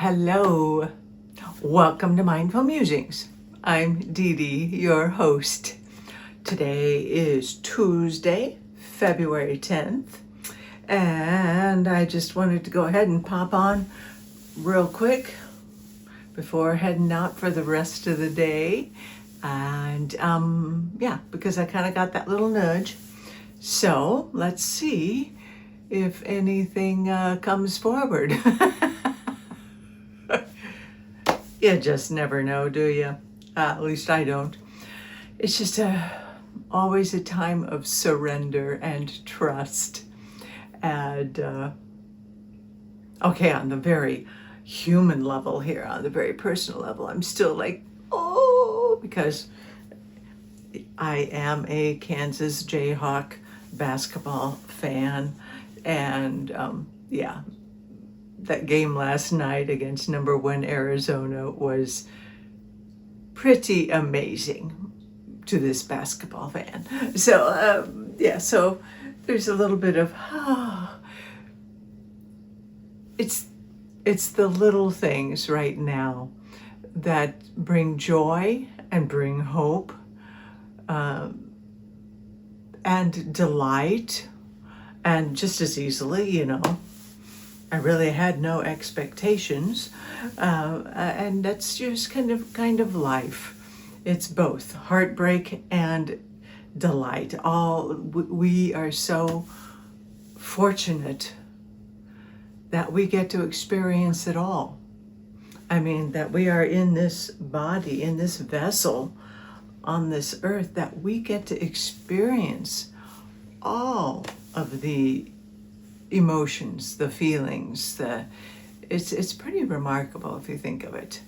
Hello, welcome to Mindful Musings. I'm Dee Dee, your host. Today is Tuesday, February 10th, and I just wanted to go ahead and pop on real quick before heading out for the rest of the day. And because I kind of got that little nudge. So let's see if anything comes forward. You just never know, do you? At least I don't. It's just always a time of surrender and trust. And on the very human level here, on the very personal level, I'm still like, because I am a Kansas Jayhawk basketball fan. And that game last night against number 1 Arizona was pretty amazing to this basketball fan. So so there's a little bit of it's the little things right now that bring joy and bring hope and delight, and just as easily, I really had no expectations, and that's just kind of life. It's both heartbreak and delight. We are so fortunate that we get to experience it all. I mean, that we are in this body, in this vessel on this earth, that we get to experience all of the emotions, the feelings, it's pretty remarkable if you think of it.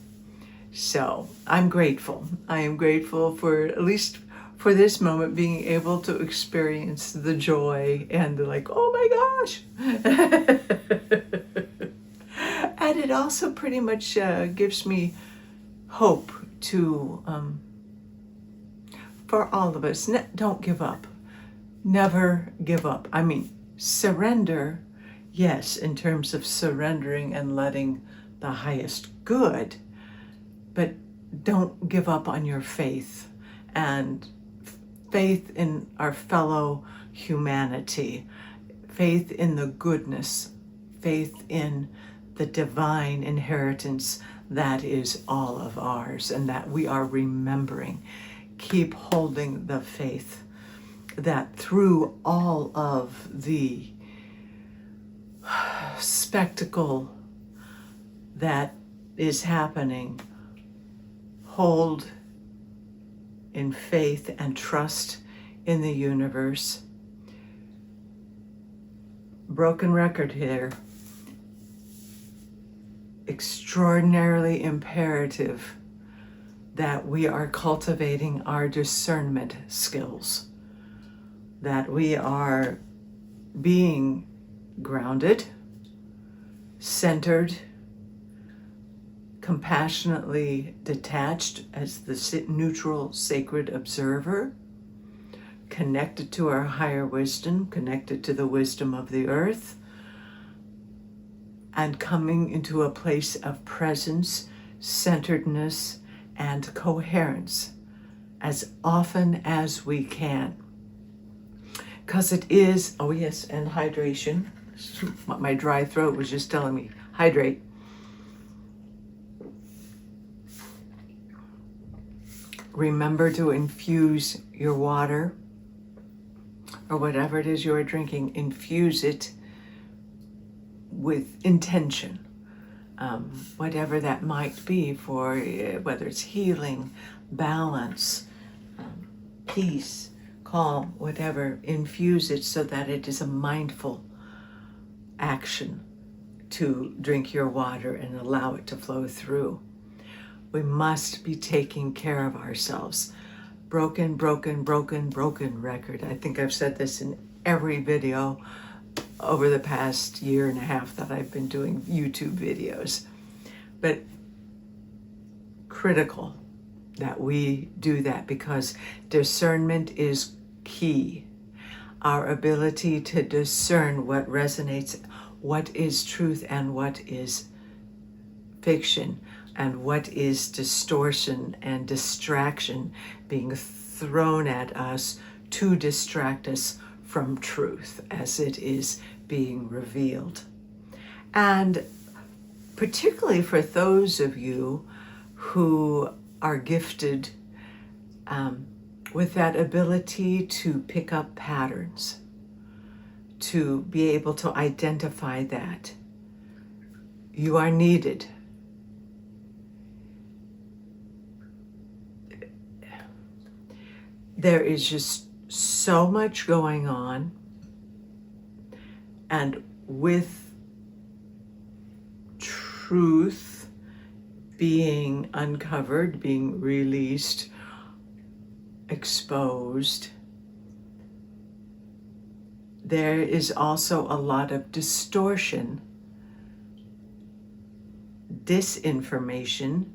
So I'm grateful. I am grateful for, at least for this moment, being able to experience the joy and the oh my gosh. And it also pretty much gives me hope to, for all of us, don't give up. Never give up. I mean, surrender, yes, in terms of surrendering and letting the highest good, but don't give up on your faith and faith in our fellow humanity, faith in the goodness, faith in the divine inheritance that is all of ours and that we are remembering. Keep holding the faith that through all of the spectacle that is happening, hold in faith and trust in the universe. Broken record here. Extraordinarily imperative that we are cultivating our discernment skills, that we are being grounded, centered, compassionately detached as the neutral, sacred observer, connected to our higher wisdom, connected to the wisdom of the earth, and coming into a place of presence, centeredness, and coherence as often as we can. Because it is, and hydration. What my dry throat was just telling me, hydrate. Remember to infuse your water, or whatever it is you're drinking, infuse it with intention. Whatever that might be, for whether it's healing, balance, peace, calm, whatever, infuse it so that it is a mindful action to drink your water and allow it to flow through. We must be taking care of ourselves. Broken record. I think I've said this in every video over the past year and a half that I've been doing YouTube videos. But critical that we do that, because discernment is key. Our ability to discern what resonates, what is truth and what is fiction, and what is distortion and distraction being thrown at us to distract us from truth as it is being revealed. And particularly for those of you who are gifted with that ability to pick up patterns, to be able to identify that, you are needed. There is just so much going on, and with truth being uncovered, being released, exposed, there is also a lot of distortion, disinformation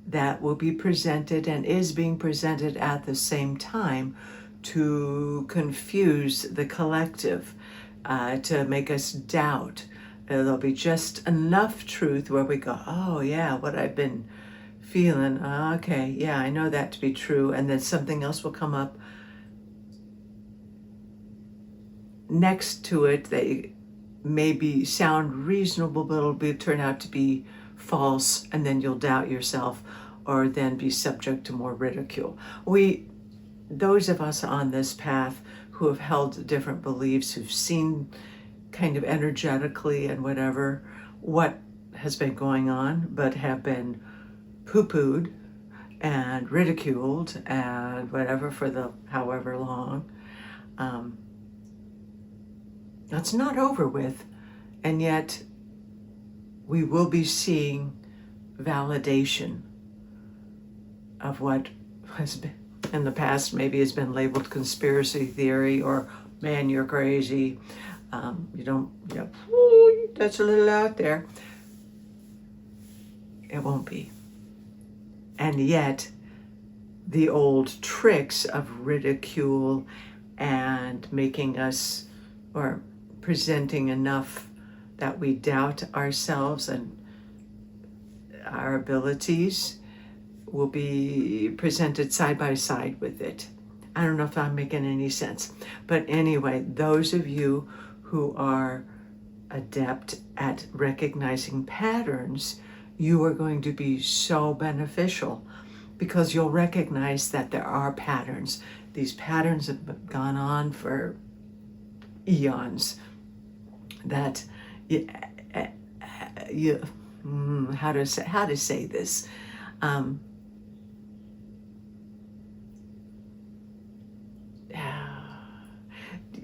that will be presented and is being presented at the same time to confuse the collective, to make us doubt. There'll be just enough truth where we go, oh yeah, what I've been feeling, okay, yeah, I know that to be true, and then something else will come up next to it that maybe sound reasonable, but it'll turn out to be false, and then you'll doubt yourself or then be subject to more ridicule. Those of us on this path who have held different beliefs, who've seen kind of energetically and whatever what has been going on, but have been poo-pooed and ridiculed and whatever for the however long, that's not over with, and yet we will be seeing validation of what has been in the past maybe has been labeled conspiracy theory, or man, you're crazy, that's a little out there. It won't be. And yet the old tricks of ridicule and making us, or presenting enough that we doubt ourselves and our abilities, will be presented side by side with it. I don't know if I'm making any sense. But anyway, those of you who are adept at recognizing patterns, you are going to be so beneficial, because you'll recognize that there are patterns. These patterns have gone on for eons. That how to say this?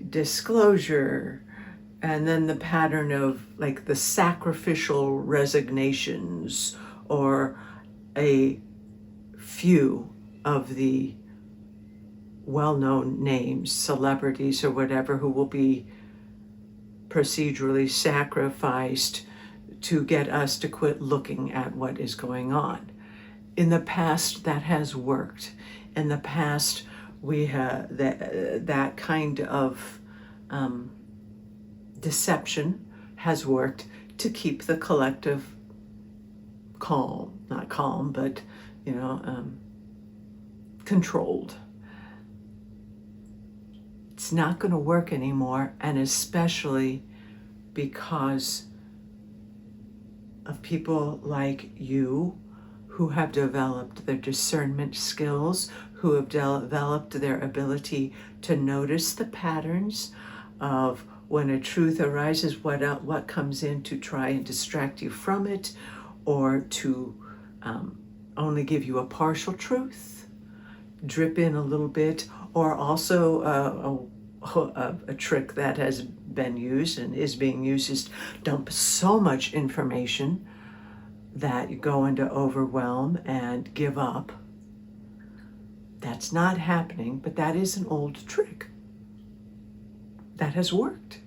Disclosure, and then the pattern of like the sacrificial resignations, or a few of the well-known names, celebrities or whatever, who will be procedurally sacrificed to get us to quit looking at what is going on. In the past, that has worked. In the past, we have that kind of deception has worked to keep the collective calm, not calm, but controlled. It's not going to work anymore, and especially because of people like you who have developed their discernment skills, who have developed their ability to notice the patterns of when a truth arises, what comes in to try and distract you from it, or to only give you a partial truth, drip in a little bit, or also a trick that has been used and is being used is dump so much information that you go into overwhelm and give up. That's not happening, but that is an old trick that has worked.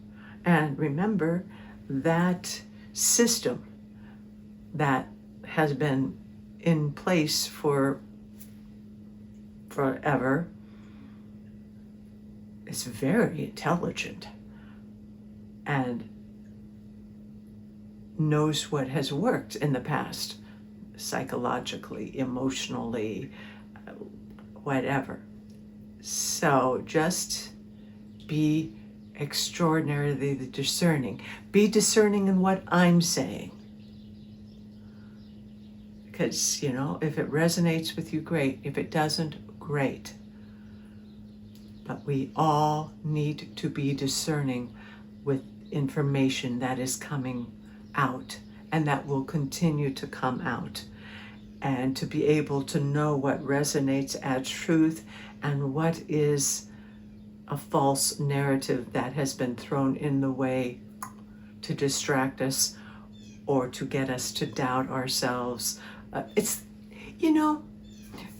And remember, that system that has been in place for forever is very intelligent and knows what has worked in the past. psychologically, emotionally, whatever. So just be extraordinarily discerning. Be discerning in what I'm saying. Because, if it resonates with you, great. If it doesn't, great. But we all need to be discerning with information that is coming out and that will continue to come out. And to be able to know what resonates as truth and what is a false narrative that has been thrown in the way to distract us or to get us to doubt ourselves.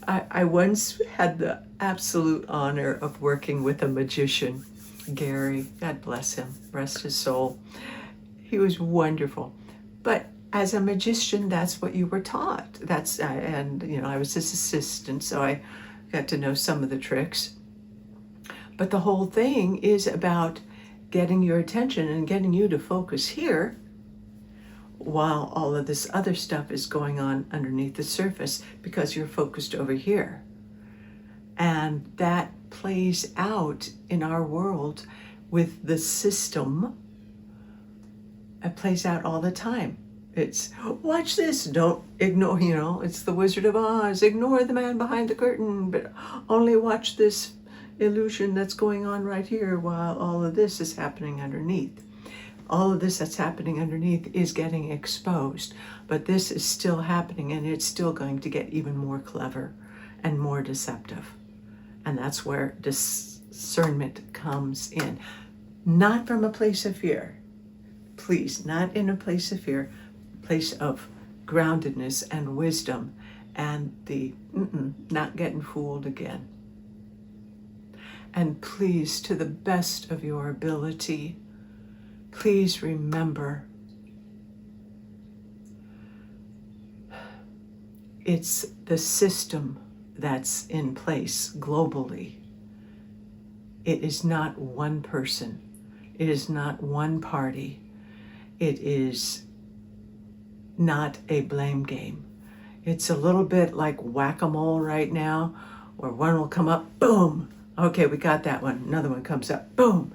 I once had the absolute honor of working with a magician, Gary, God bless him, rest his soul. He was wonderful. But as a magician, that's what you were taught. I was his assistant, so I got to know some of the tricks. But the whole thing is about getting your attention and getting you to focus here while all of this other stuff is going on underneath the surface because you're focused over here. And that plays out in our world with the system. It plays out all the time. It's, watch this, don't ignore, it's the Wizard of Oz, ignore the man behind the curtain, but only watch this illusion that's going on right here while all of this is happening underneath. All of this that's happening underneath is getting exposed, but this is still happening, and it's still going to get even more clever and more deceptive. And that's where discernment comes in. Not from a place of fear. Please, not in a place of fear, place of groundedness and wisdom and the not getting fooled again. And please, to the best of your ability, please remember it's the system that's in place globally. It is not one person. It is not one party. It is not a blame game. It's a little bit like whack-a-mole right now, where one will come up, boom. Okay, we got that one. Another one comes up, boom.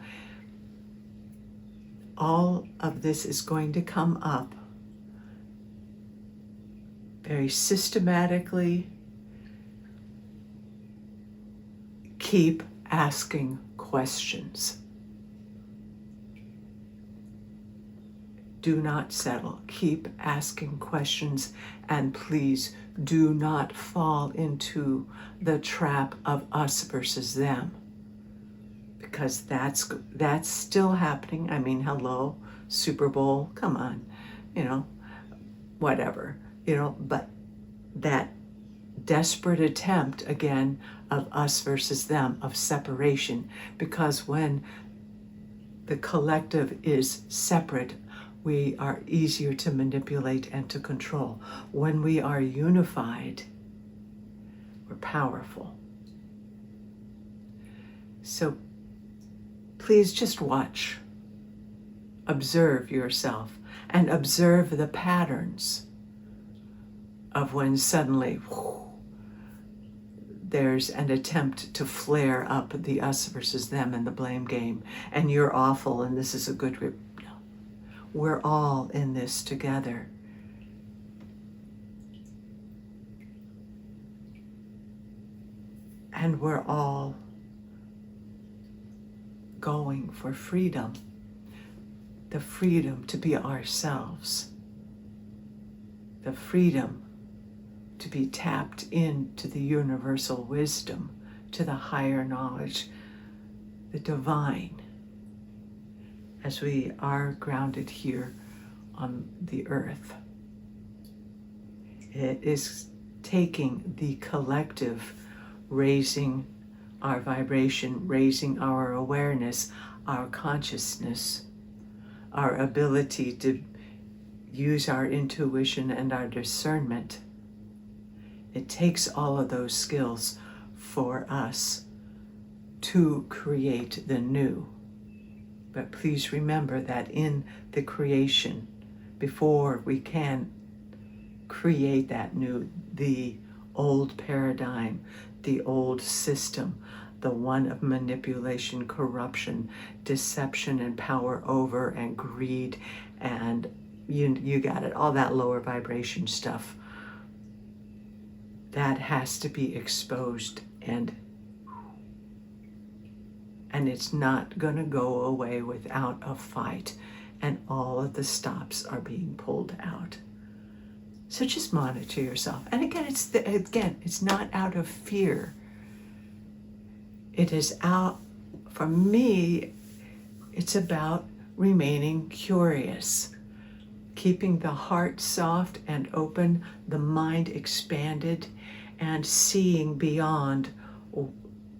All of this is going to come up very systematically. Keep asking questions. Do not settle. Keep asking questions, and please do not fall into the trap of us versus them, because that's still happening. I mean, hello, Super Bowl, come on, whatever, but that desperate attempt again of us versus them, of separation, because when the collective is separate, we are easier to manipulate and to control. When we are unified, we're powerful. So please just watch, observe yourself, and observe the patterns of when suddenly there's an attempt to flare up the us versus them and the blame game, and you're awful and this is a good we're all in this together. And we're all going for freedom. The freedom to be ourselves. The freedom to be tapped into the universal wisdom, to the higher knowledge, the divine, as we are grounded here on the earth. It is taking the collective, raising our vibration, raising our awareness, our consciousness, our ability to use our intuition and our discernment. It takes all of those skills for us to create the new. But please remember that in the creation, before we can create the old paradigm, the old system, the one of manipulation, corruption, deception, and power over, and greed, and you got it, all that lower vibration stuff. That has to be exposed, and it's not going to go away without a fight, and all of the stops are being pulled out. So just monitor yourself. And again, it's not out of fear. It is out, for me, it's about remaining curious, keeping the heart soft and open, the mind expanded, and seeing beyond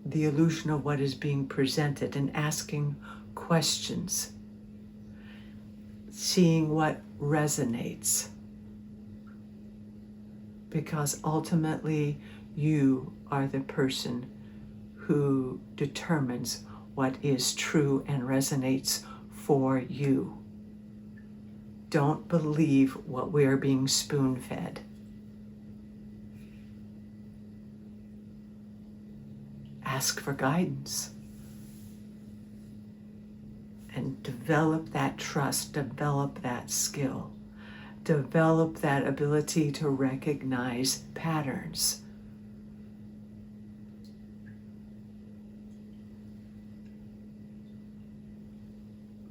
the illusion of what is being presented and asking questions, seeing what resonates. Because ultimately, you are the person who determines what is true and resonates for you. Don't believe what we are being spoon-fed. Ask for guidance and develop that trust, develop that skill, develop that ability to recognize patterns.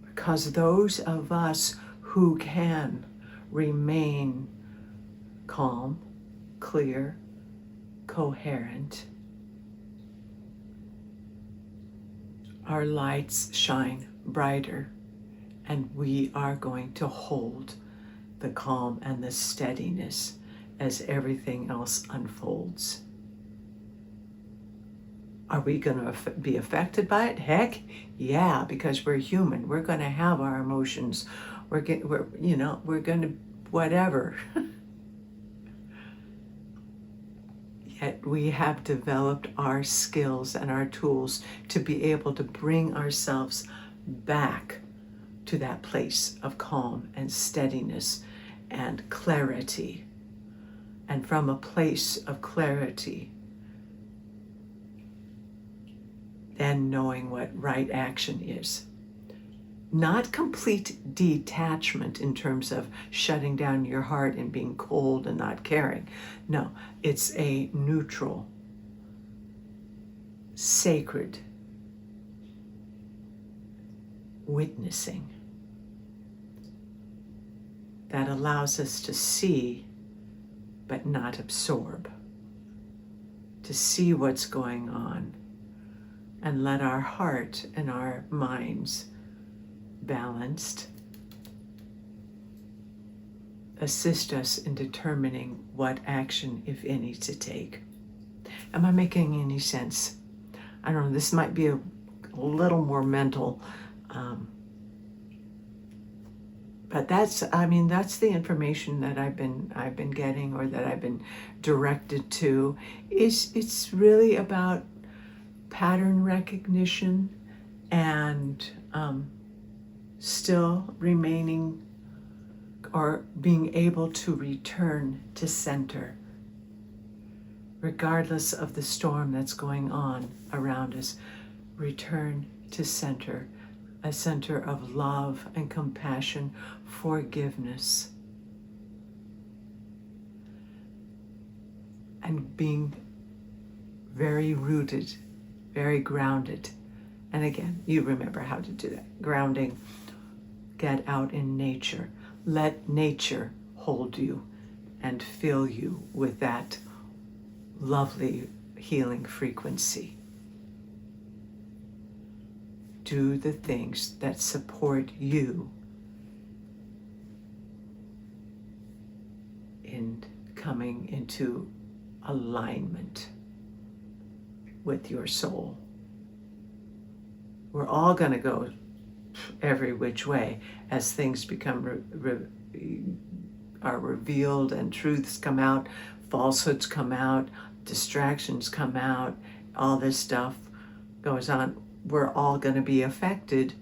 Because those of us who can remain calm, clear, coherent, our lights shine brighter, and we are going to hold the calm and the steadiness as everything else unfolds. Are we going to be affected by it? Heck, yeah, because we're human. We're going to have our emotions. We're going to whatever. Yet we have developed our skills and our tools to be able to bring ourselves back to that place of calm and steadiness and clarity. And from a place of clarity, then knowing what right action is. Not complete detachment in terms of shutting down your heart and being cold and not caring. No, it's a neutral, sacred witnessing that allows us to see but not absorb, to see what's going on and let our heart and our minds balanced assist us in determining what action, if any, to take. Am I making any sense? I don't know, this might be a little more mental, but that's the information that I've been getting, or that I've been directed to. It's really about pattern recognition and still remaining or being able to return to center, regardless of the storm that's going on around us. Return to center, a center of love and compassion, forgiveness, and being very rooted, very grounded. And again, you remember how to do that. Grounding, get out in nature. Let nature hold you and fill you with that lovely healing frequency. Do the things that support you in coming into alignment with your soul. We're all going to go every which way as things become are revealed and truths come out, falsehoods come out, distractions come out, all this stuff goes on. We're all going to be affected.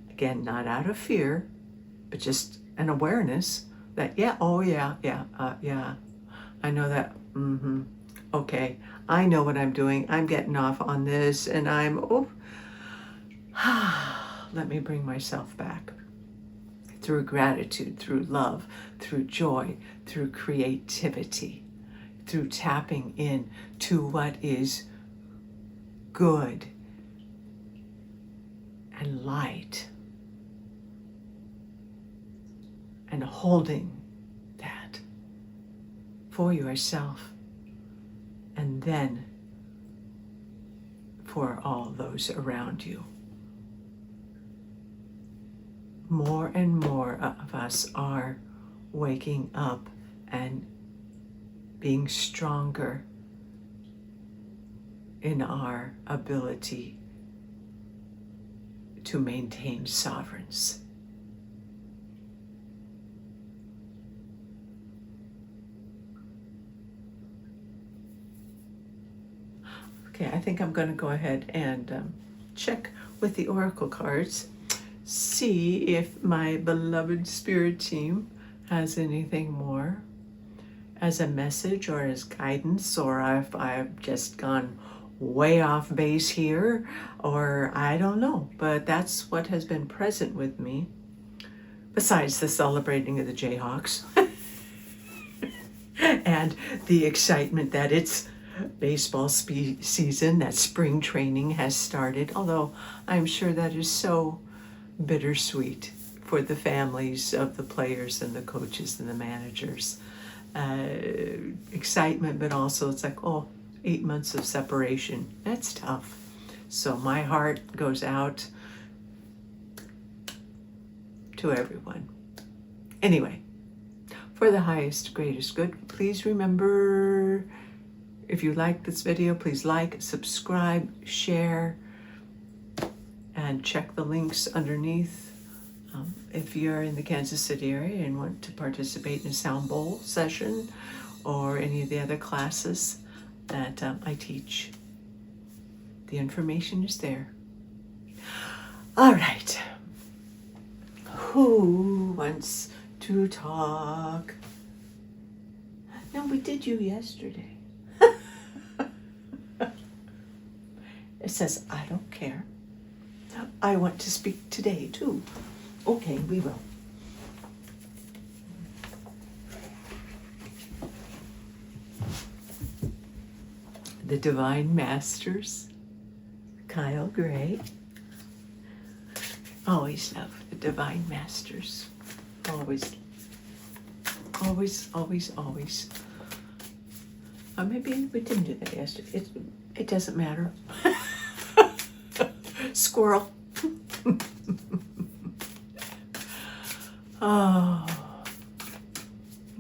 Again, not out of fear, but just an awareness that, yeah, oh yeah, yeah, I know that, okay, I know what I'm doing, I'm getting off on this, and let me bring myself back. Through gratitude, through love, through joy, through creativity, through tapping in to what is good and light, and holding that for yourself, and then for all those around you. More and more of us are waking up and being stronger in our ability to maintain sovereignty. Okay, I think I'm going to go ahead and check with the oracle cards, see if my beloved spirit team has anything more as a message or as guidance, or if I've just gone way off base here, or I don't know, but that's what has been present with me, besides the celebrating of the Jayhawks and the excitement that it's baseball season, that spring training has started, although I'm sure that is so bittersweet for the families of the players and the coaches and the managers. Excitement, but also it's like, 8 months of separation. That's tough. So my heart goes out to everyone. Anyway, for the highest, greatest good, please remember, if you like this video, please like, subscribe, share, and check the links underneath. If you're in the Kansas City area and want to participate in a sound bowl session or any of the other classes that I teach, the information is there. All right. Who wants to talk? No, we did you yesterday. It says, I don't care. I want to speak today too. Okay, we will. The Divine Masters, Kyle Gray. Always love the Divine Masters. Always. Always, always, always. Maybe we didn't do that yesterday. It doesn't matter. Squirrel. Oh,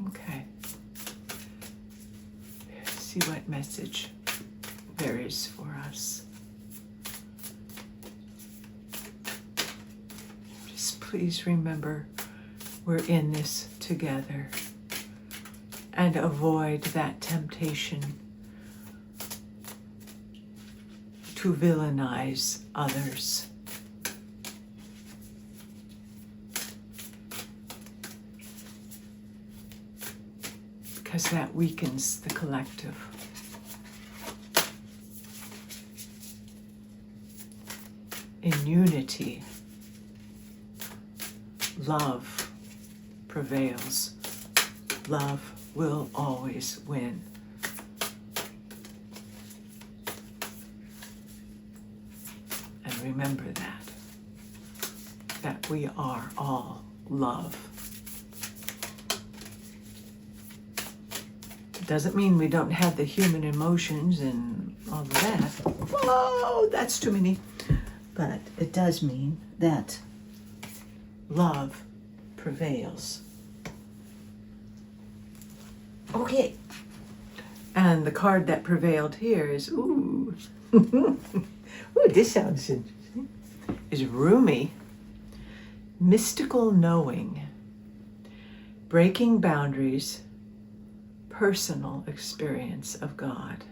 okay. See what message there is for us. Just please remember we're in this together, and avoid that temptation to villainize others. Because that weakens the collective. In unity, love prevails. Love will always win. And remember that we are all love. Doesn't mean we don't have the human emotions and all of that. Whoa, that's too many. But it does mean that love prevails. Okay. And the card that prevailed here is, ooh, this sounds interesting, is Rumi. Mystical knowing, breaking boundaries, personal experience of God.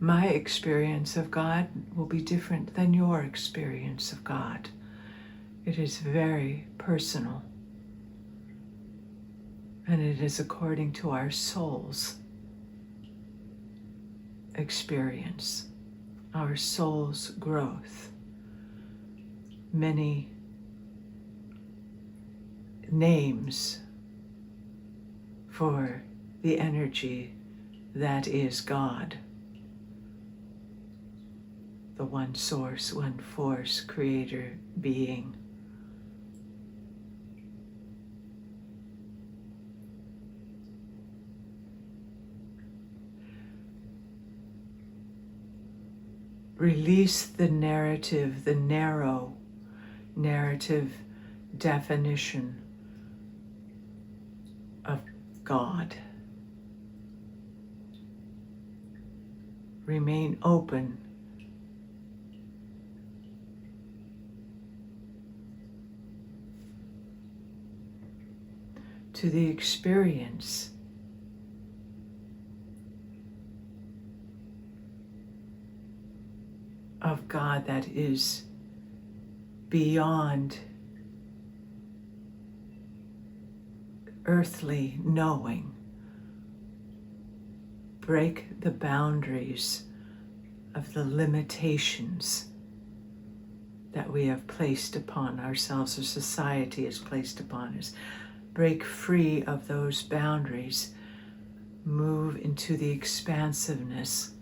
My experience of God will be different than your experience of God. It is very personal. And it is according to our soul's experience, our soul's growth. Many names for the energy that is God. The one source, one force, creator, being. Release the narrative, the narrow narrative definition of God. Remain open to the experience of God that is beyond earthly knowing. Break the boundaries of the limitations that we have placed upon ourselves, or society has placed upon us. Break free of those boundaries. Move into the expansiveness,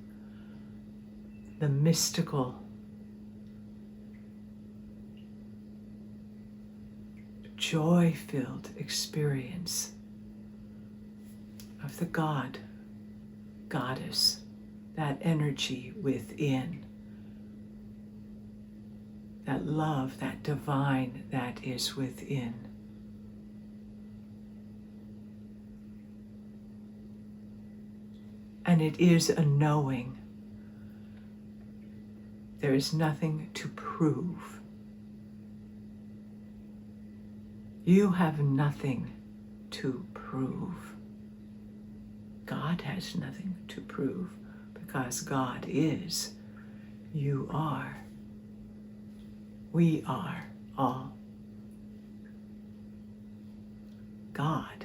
the mystical, joy-filled experience of the God, Goddess, that energy within, that love, that divine that is within. And it is a knowing. There is nothing to prove. You have nothing to prove. God has nothing to prove because God is. You are. We are all God.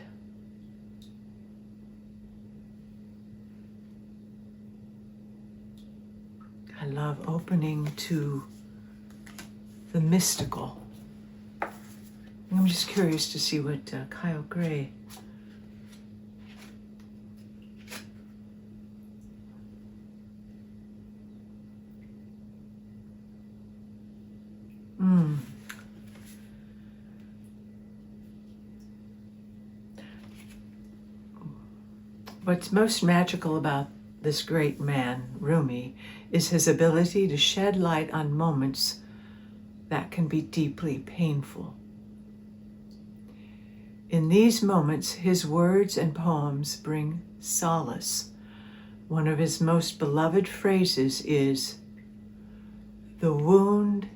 I love opening to the mystical. I'm just curious to see what Kyle Gray What's most magical about this great man, Rumi, is his ability to shed light on moments that can be deeply painful. In these moments, his words and poems bring solace. One of his most beloved phrases is, "The wound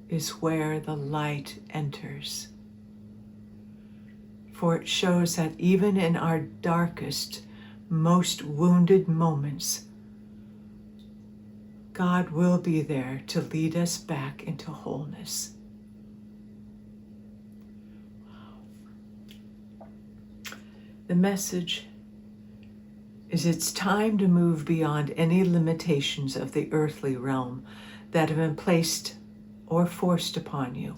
is where the light enters." For it shows that even in our darkest, most wounded moments, God will be there to lead us back into wholeness. The message is it's time to move beyond any limitations of the earthly realm that have been placed or forced upon you.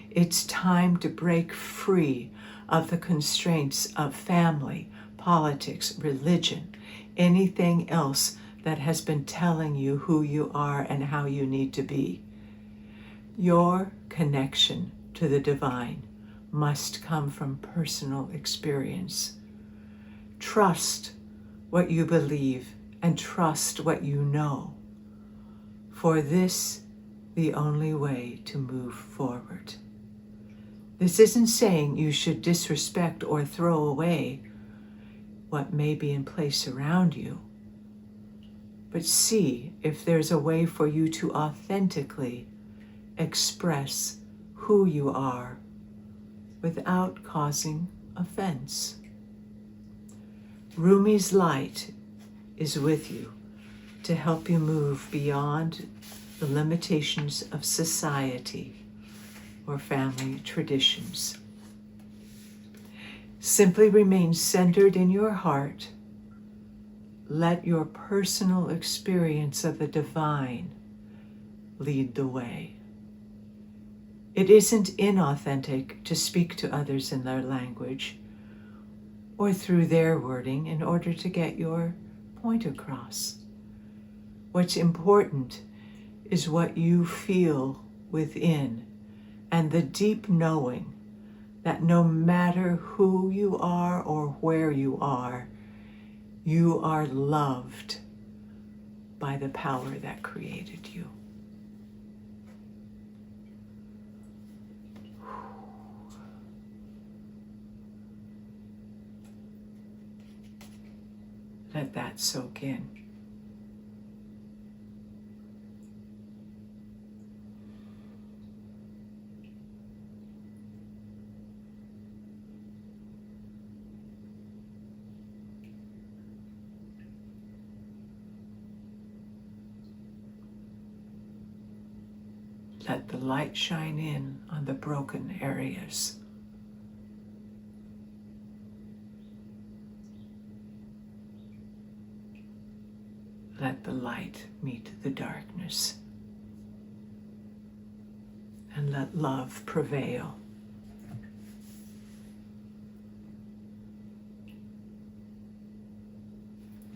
It's time to break free of the constraints of family, politics, religion, anything else that has been telling you who you are and how you need to be. Your connection to the divine must come from personal experience. Trust what you believe and trust what you know. For this, the only way to move forward. This isn't saying you should disrespect or throw away what may be in place around you, but see if there's a way for you to authentically express who you are without causing offense. Rumi's light is with you. to help you move beyond the limitations of society or family traditions. Simply remain centered in your heart. Let your personal experience of the divine lead the way. It isn't inauthentic to speak to others in their language or through their wording in order to get your point across. What's important is what you feel within and the deep knowing that no matter who you are or where you are loved by the power that created you. Let that soak in. Let the light shine in on the broken areas. Let the light meet the darkness. And let love prevail.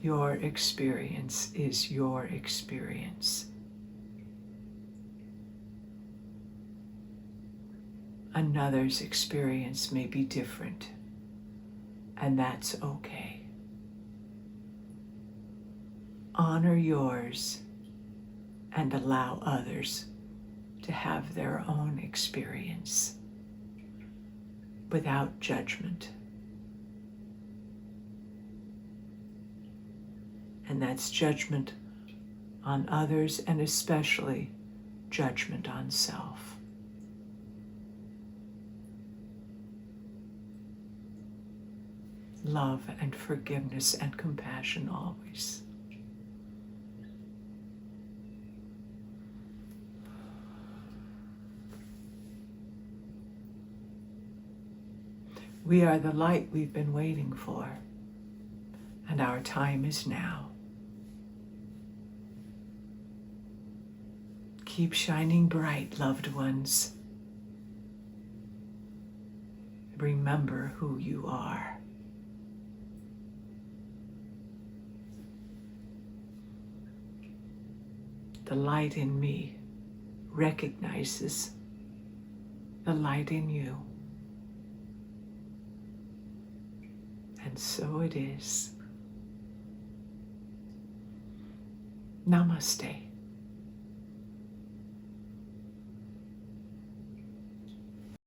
Your experience is your experience. Another's experience may be different, and that's okay. Honor yours and allow others to have their own experience without judgment. And that's judgment on others and especially judgment on self. Love and forgiveness and compassion always. We are the light we've been waiting for, and our time is now. Keep shining bright, loved ones. Remember who you are. The light in me recognizes the light in you. And so it is. Namaste.